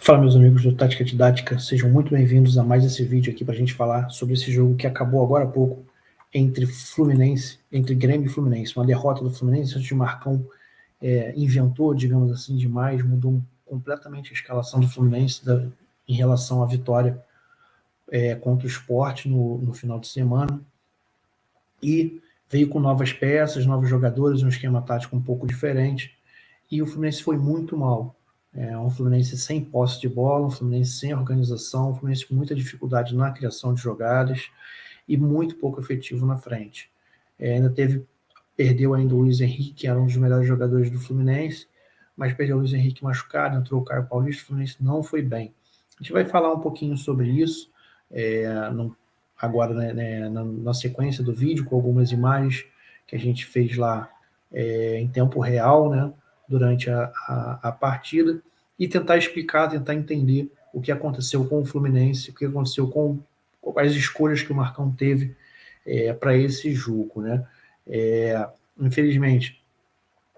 Fala, meus amigos do Tática Didática, sejam muito bem-vindos a mais esse vídeo aqui para a gente falar sobre esse jogo que acabou agora há pouco entre Grêmio e Fluminense, uma derrota do Fluminense, onde o Marcão inventou, digamos assim, demais, mudou completamente a escalação do Fluminense em relação à vitória contra o Sport no final de semana, e veio com novas peças, novos jogadores, um esquema tático um pouco diferente, e o Fluminense foi muito mal. Um Fluminense sem posse de bola, um Fluminense sem organização, um Fluminense com muita dificuldade na criação de jogadas e muito pouco efetivo na frente. Perdeu ainda o Luiz Henrique, que era um dos melhores jogadores do Fluminense, mas perdeu o Luiz Henrique machucado, entrou o Caio Paulista, o Fluminense não foi bem. A gente vai falar um pouquinho sobre isso agora, na sequência do vídeo, com algumas imagens que a gente fez lá em tempo real, né, durante a partida, e tentar explicar, tentar entender o que aconteceu com o Fluminense, o que aconteceu com as escolhas que o Marcão teve para esse jogo, né? Infelizmente,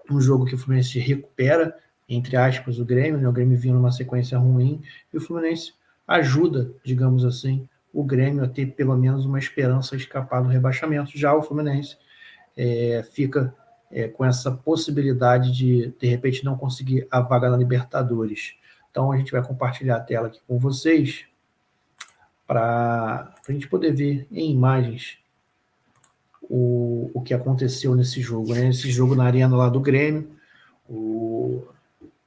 um jogo que o Fluminense recupera, entre aspas, o Grêmio, né? O Grêmio vinha numa sequência ruim, e o Fluminense ajuda, digamos assim, o Grêmio a ter pelo menos uma esperança de escapar do rebaixamento. Já o Fluminense fica com essa possibilidade de repente, não conseguir a vaga na Libertadores. Então, a gente vai compartilhar a tela aqui com vocês para a gente poder ver em imagens o que aconteceu nesse jogo. Né? Esse jogo na arena lá do Grêmio, o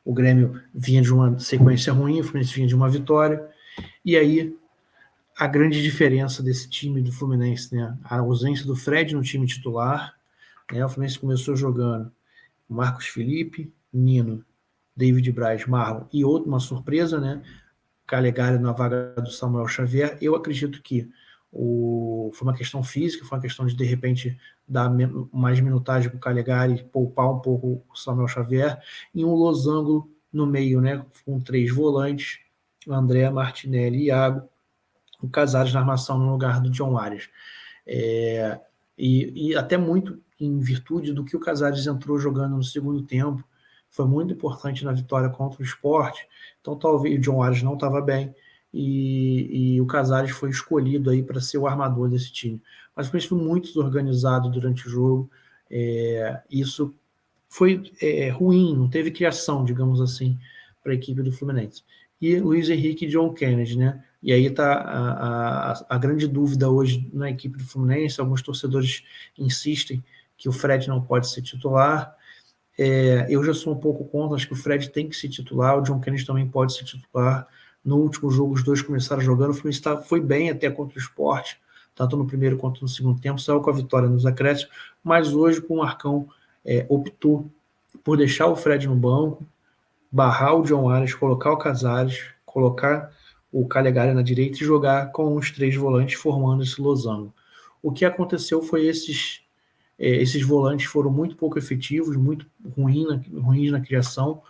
Grêmio vinha de uma sequência ruim, o Fluminense vinha de uma vitória, e aí a grande diferença desse time do Fluminense, né? A ausência do Fred no time titular, né? O Fluminense começou jogando Marcos Felipe, Nino, David Braz, Marlon e uma surpresa, né? Calegari na vaga do Samuel Xavier. Eu acredito que foi uma questão física, foi uma questão de repente, dar mais minutagem para o Calegari, poupar um pouco o Samuel Xavier, e um losango no meio, né? Com 3 volantes, André, Martinelli e Iago, o Casares na armação no lugar do John Arias. E até muito em virtude do que o Casares entrou jogando no segundo tempo, foi muito importante na vitória contra o Sport. Então talvez o John Arias não estava bem e o Casares foi escolhido aí para ser o armador desse time. Mas foi muito desorganizado durante o jogo. Isso foi ruim, não teve criação, digamos assim, para a equipe do Fluminense. E Luiz Henrique e John Kennedy, né? E aí está a grande dúvida hoje na equipe do Fluminense. Alguns torcedores insistem que o Fred não pode ser titular. Eu já sou um pouco contra, acho que o Fred tem que ser titular, o John Kennedy também pode ser titular. No último jogo, os dois começaram jogando, o Fluminense foi bem até contra o Sport, tanto no primeiro quanto no segundo tempo, saiu com a vitória nos acréscimos, mas hoje com o Marcão optou por deixar o Fred no banco, barrar o John Arias, colocar o Casares, colocar o Calegari na direita e jogar com os 3 volantes formando esse losango. O que aconteceu foi esses volantes foram muito pouco efetivos, muito ruins na criação,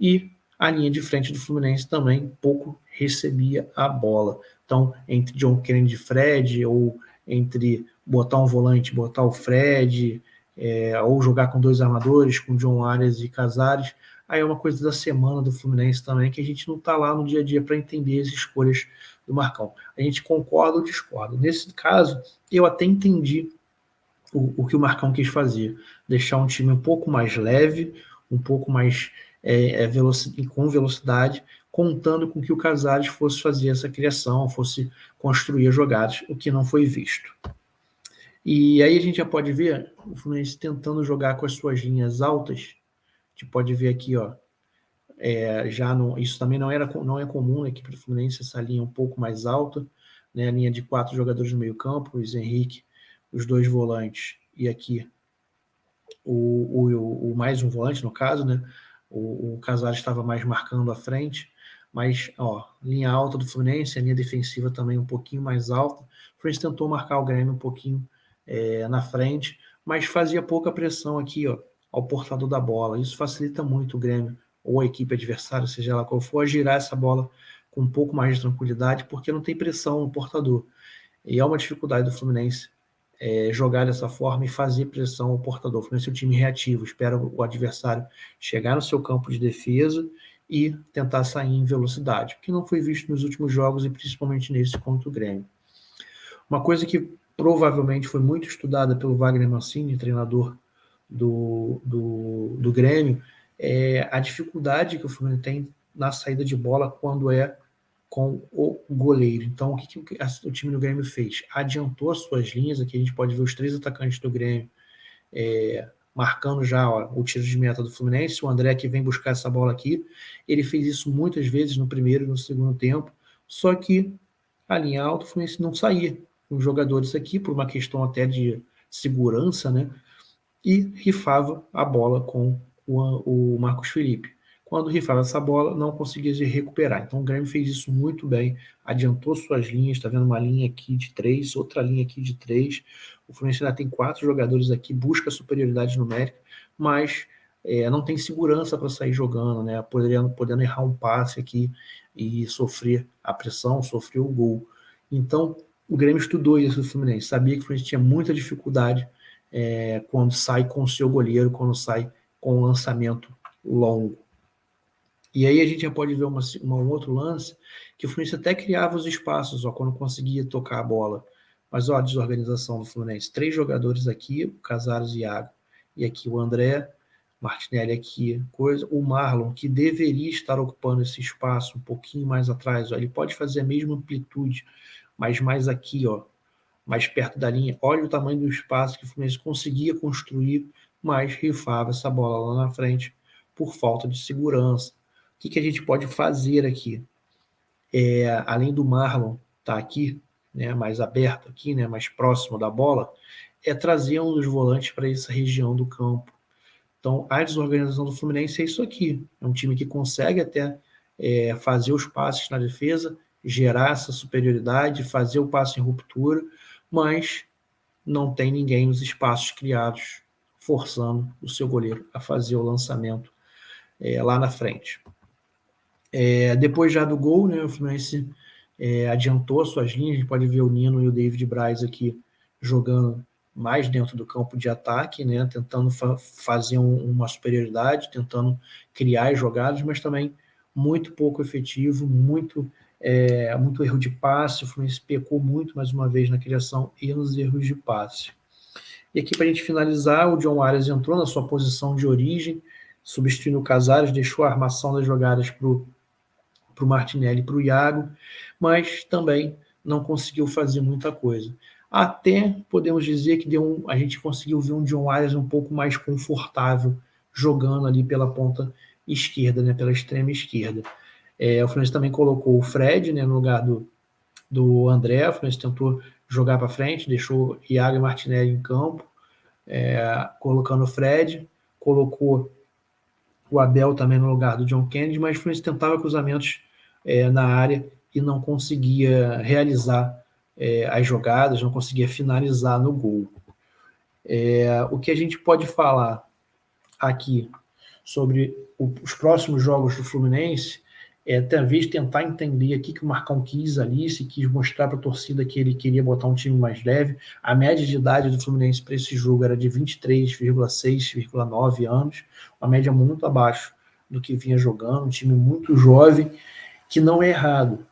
e a linha de frente do Fluminense também pouco recebia a bola. Então, entre John Kennedy e Fred, ou entre botar um volante, botar o Fred, ou jogar com 2 armadores, com John Arias e Casares, aí é uma coisa da semana do Fluminense também, que a gente não está lá no dia a dia para entender as escolhas do Marcão. A gente concorda ou discorda. Nesse caso, eu até entendi o que o Marcão quis fazer, deixar um time um pouco mais leve, um pouco mais com velocidade, contando com que o Casares fosse fazer essa criação, fosse construir as jogadas, o que não foi visto. E aí a gente já pode ver o Fluminense tentando jogar com as suas linhas altas. A gente pode ver aqui, ó, isso também não é comum na equipe do Fluminense, essa linha um pouco mais alta, né, a linha de 4 jogadores no meio campo, Luiz Henrique, os 2 volantes, e aqui o mais um volante, no caso, né? O Casares estava mais marcando à frente, mas, ó, linha alta do Fluminense, a linha defensiva também um pouquinho mais alta. O Fluminense tentou marcar o Grêmio um pouquinho na frente, mas fazia pouca pressão aqui, ó, ao portador da bola. Isso facilita muito o Grêmio, ou a equipe adversária, seja ela qual for, a girar essa bola com um pouco mais de tranquilidade, porque não tem pressão no portador. E é uma dificuldade do Fluminense jogar dessa forma e fazer pressão ao portador. O Fluminense é um time reativo, espera o adversário chegar no seu campo de defesa e tentar sair em velocidade, que não foi visto nos últimos jogos e principalmente nesse contra o Grêmio. Uma coisa que provavelmente foi muito estudada pelo Wagner Mancini, treinador do Grêmio, é a dificuldade que o Fluminense tem na saída de bola quando é com o goleiro. Então, o que o time do Grêmio fez? Adiantou as suas linhas, aqui a gente pode ver os 3 atacantes do Grêmio marcando já o tiro de meta do Fluminense, o André que vem buscar essa bola aqui, ele fez isso muitas vezes no primeiro e no segundo tempo, só que a linha alta o Fluminense não saía com os jogadores aqui, por uma questão até de segurança, né? E rifava a bola com o Marcos Felipe. Quando rifava essa bola, não conseguia recuperar. Então o Grêmio fez isso muito bem, adiantou suas linhas, está vendo uma linha aqui de 3, outra linha aqui de 3. O Fluminense ainda tem 4 jogadores aqui, busca superioridade numérica, mas não tem segurança para sair jogando, né? Podendo errar um passe aqui e sofrer a pressão, sofrer o gol. Então o Grêmio estudou isso do Fluminense, sabia que o Fluminense tinha muita dificuldade quando sai com o seu goleiro, quando sai com um lançamento longo. E aí a gente já pode ver um outro lance, que o Fluminense até criava os espaços, quando conseguia tocar a bola. Mas a desorganização do Fluminense. 3 jogadores aqui, o Casares e Iago, e aqui o André, Martinelli aqui, o Marlon, que deveria estar ocupando esse espaço um pouquinho mais atrás, ele pode fazer a mesma amplitude, mas mais aqui, mais perto da linha. Olha o tamanho do espaço que o Fluminense conseguia construir, mas rifava essa bola lá na frente por falta de segurança. O que a gente pode fazer aqui? Além do Marlon estar aqui, né, mais aberto aqui, né, mais próximo da bola, é trazer um dos volantes para essa região do campo. Então, a desorganização do Fluminense é isso aqui. É um time que consegue até fazer os passes na defesa, gerar essa superioridade, fazer o passe em ruptura, mas não tem ninguém nos espaços criados forçando o seu goleiro a fazer o lançamento lá na frente. Depois já do gol, né, o Fluminense adiantou suas linhas, a gente pode ver o Nino e o David Braz aqui jogando mais dentro do campo de ataque, né, tentando fazer uma superioridade, tentando criar as jogadas, mas também muito pouco efetivo, muito erro de passe. O Fluminense pecou muito, mais uma vez, na criação e nos erros de passe. E aqui, para a gente finalizar, o John Arias entrou na sua posição de origem, substituindo o Casares, deixou a armação das jogadas para o Martinelli e para o Iago, mas também não conseguiu fazer muita coisa. Até podemos dizer que a gente conseguiu ver um John Arias um pouco mais confortável jogando ali pela ponta esquerda, né, pela extrema esquerda. O Fluminense também colocou o Fred, né, no lugar do André. O Fluminense tentou jogar para frente, deixou Iago e Martinelli em campo, colocando o Fred, colocou o Abel também no lugar do John Kennedy, mas o Fluminense tentava cruzamentos na área e não conseguia realizar as jogadas, não conseguia finalizar no gol. O que a gente pode falar aqui sobre os próximos jogos do Fluminense talvez tentar entender aqui que o Marcão quis ali, se quis mostrar para a torcida que ele queria botar um time mais leve. A média de idade do Fluminense para esse jogo era de 23,6, 9 anos, uma média muito abaixo do que vinha jogando, um time muito jovem, que não é errado,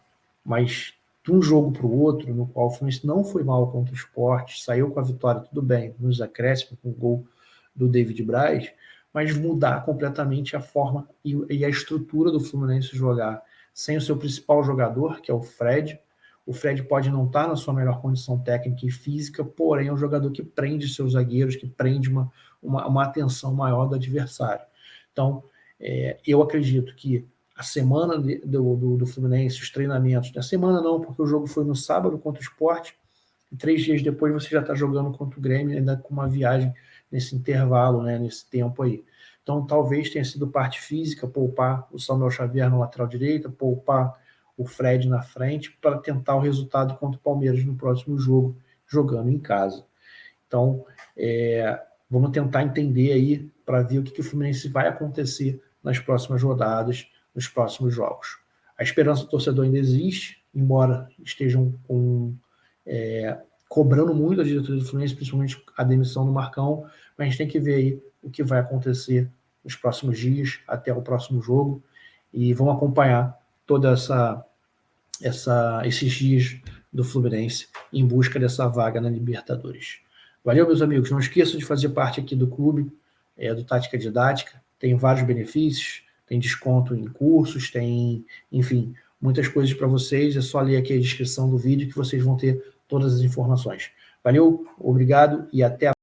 mas de um jogo para o outro, no qual o Fluminense não foi mal contra o Sport, saiu com a vitória, tudo bem, nos acréscimos, com o gol do David Braz, mas mudar completamente a forma e a estrutura do Fluminense jogar sem o seu principal jogador, que é o Fred. O Fred pode não estar na sua melhor condição técnica e física, porém é um jogador que prende seus zagueiros, que prende uma atenção maior do adversário. Então, eu acredito que a semana do Fluminense, os treinamentos, a semana não, porque o jogo foi no sábado contra o Sport, e 3 dias depois você já está jogando contra o Grêmio, ainda com uma viagem nesse intervalo, né, nesse tempo aí. Então, talvez tenha sido parte física, poupar o Samuel Xavier na lateral direita, poupar o Fred na frente, para tentar o resultado contra o Palmeiras no próximo jogo, jogando em casa. Então, vamos tentar entender aí, para ver o que o Fluminense vai acontecer nas próximas rodadas, nos próximos jogos. A esperança do torcedor ainda existe, embora estejam cobrando muito a diretoria do Fluminense, principalmente a demissão do Marcão, mas a gente tem que ver aí o que vai acontecer nos próximos dias, até o próximo jogo, e vamos acompanhar toda esses dias do Fluminense em busca dessa vaga na Libertadores. Valeu, meus amigos. Não esqueçam de fazer parte aqui do clube, do Tática Didática. Tem vários benefícios, tem desconto em cursos, tem, enfim, muitas coisas para vocês. É só ler aqui a descrição do vídeo que vocês vão ter todas as informações. Valeu, obrigado e até a